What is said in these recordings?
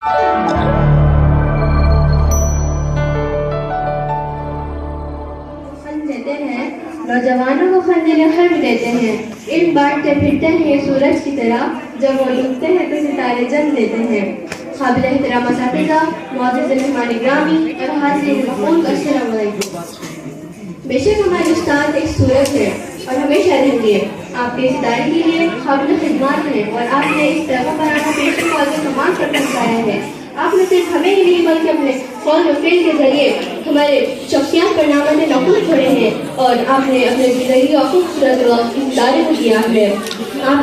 دیتے ہیں نوجوانوں کو خندق حرب دیتے ہیں، علم بانٹتے پھرتے ہیں یہ سورج کی طرح، جب وہ ڈوبتے ہیں تو ستارے جل دیتے ہیں۔ قابل احترام اساتذہ، معزز مہمان گرامی اور حاضرین مقبول، السلام علیکم۔ بے شک ہمارے استاد ایک سورج ہے اور ہمیشہ رہیں گے، آپ کے ستارے کے لیے قابل خدمات ہیں اور آپ نے اس پیغمبرانہ پیشے کو آگے کمان کر پہنچایا ہے۔ آپ نے صرف ہمیں ہی نہیں بلکہ اپنے قول و فعل کے ذریعے ہمارے شخصیات پر نامت نقل چھوڑے ہیں اور آپ نے اپنے زندگی کو خوبصورت وقت ادارے کو کیا ہے۔ آپ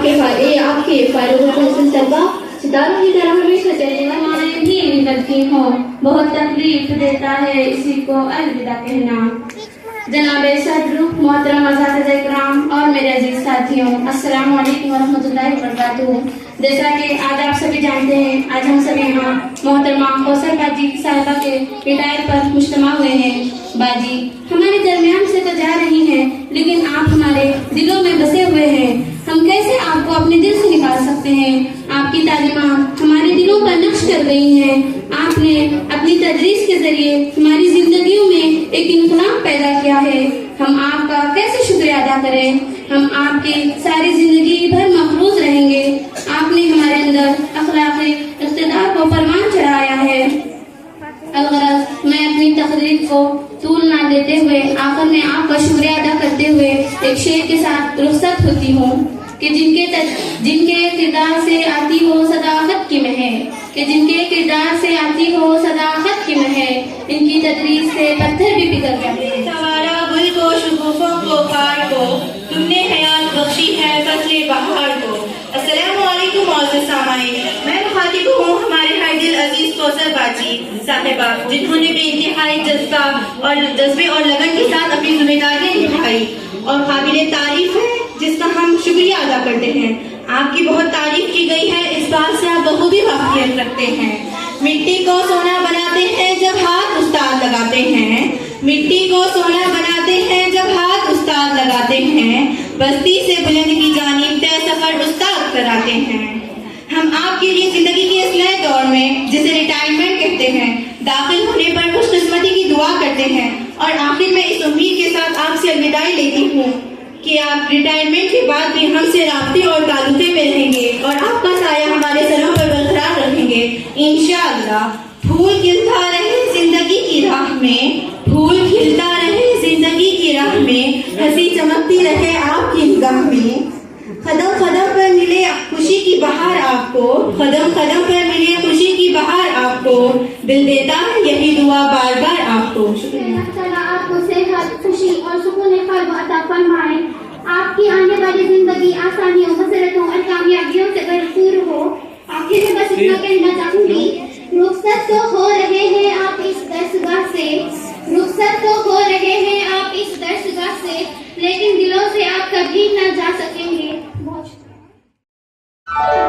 کے فارغ الحسن طلبہ ستاروں کی طرح ہمیشہ چلنے والے بھی غلطی ہو، بہت تکلیف دیتا ہے اسی کو الوداع کہنا۔ جناب صدر، محترم اساتذہ اکرام اور میرے عزیز ساتھیوں، السلام علیکم ورحمۃ اللہ وبرکاتہ۔ جیسا کہ آج آپ سبھی جانتے ہیں، آج ہم سبھی یہاں محترمہ کوثر باجی صاحبہ کے ریٹائر پر مجتمع ہوئے ہیں۔ باجی ہمارے درمیان سے تو جا رہی ہیں، لیکن آپ ہمارے دلوں میں بسے ہوئے ہیں۔ ہم کیسے آپ کو اپنے دل سے نکال سکتے ہیں؟ آپ کی تعلیمات ہمارے دلوں پر نقش کر گئی ہیں۔ آپ نے اپنی تدریس کے ذریعے ہماری زندگیوں میں ایک انقلاب پیدا کیا ہے۔ ہم آپ کا کیسے شکریہ ادا کریں؟ ہم آپ کی ساری زندگی بھر محفوظ رہیں گے۔ آپ نے ہمارے اندر اخلاقی اقتدار کو پروان چڑھایا ہے۔ الغرض میں اپنی تقریر کو طول نہ دیتے ہوئے آخر میں آپ کا شکریہ ادا کرتے ہوئے ایک شعر کے ساتھ رخصت ہوتی ہوں کہ جن کے کردار سے آتی ہو صداقت کی مہک، کہ جن کے کردار سے آتی ہو صداقت کی مہک، ان کی تدریس سے پتھر بھی پگھل جاتے ہیں۔ سوارا گل کو، شگوفوں کو، خار کو، تم نے حیات بخشی ہے فصل بہار کو۔ السلام علیکم معزز سامعین، میں مخاطب ہوں ہمارے ہر دل عزیز کوثر باجی صاحبہ، جنہوں نے بے انتہائی جذبے اور لگن کے ساتھ اپنی ذمہ داریاں نبھائی اور قابل تعریف ہے، جس کا ہم شکریہ ادا کرتے ہیں۔ آپ کی بہت تعریف کی گئی ہے، اس بات سے آپ بخوبی واقفیت رکھتے ہیں۔ مٹی کو سونا بناتے ہیں جب ہاتھ استاد لگاتے ہیں، مٹی کو سونا بناتے ہیں جب ہاتھ استاد لگاتے ہیں، بستی سے بلند کی جانب طے سفر استاد کراتے ہیں۔ ہم آپ کے لیے زندگی کے اس نئے دور میں، جسے ریٹائرمنٹ کہتے ہیں، داخل ہونے پر خوش قسمتی کی دعا کرتے ہیں اور آخر میں اس امید کے ساتھ آپ سے الوداع لیتی ہوں کہ آپ ریٹائرمنٹ کے بعد بھی ہم سے رابطے اور تعلقے میں رہیں گے اور آپ کا سایہ ہمارے سروں پر برقرار رکھیں گے انشاءاللہ۔ پھول کھلتا رہے زندگی کی راہ میں، پھول کھلتا رہے زندگی کی راہ میں، ہنسی چمکتی رہے آپ کی نگاہ میں، قدم قدم پر ملے خوشی کی بہار آپ کو، قدم قدم پر ملے خوشی کی بہار آپ کو، دل دیتا ہے یہی دعا بار بار آپ کو۔ اللہ تعالیٰ آپ کو صحت، خوشی اور سکون قلب عطا فرمائے۔ آپ کی آنے والی زندگی آسانیوں، مسرتوں اور کامیابیوں سے بھرپور ہو۔ آخر میں بس اتنا کہنا چاہوں گی، رخصت تو ہو رہے ہیں آپ اس درسگاہ سے، رخصت تو ہو رہے ہیں آپ اس درسگاہ سے، لیکن دلوں سے آپ کبھی نہ جا سکیں گے۔ بہت شکریہ۔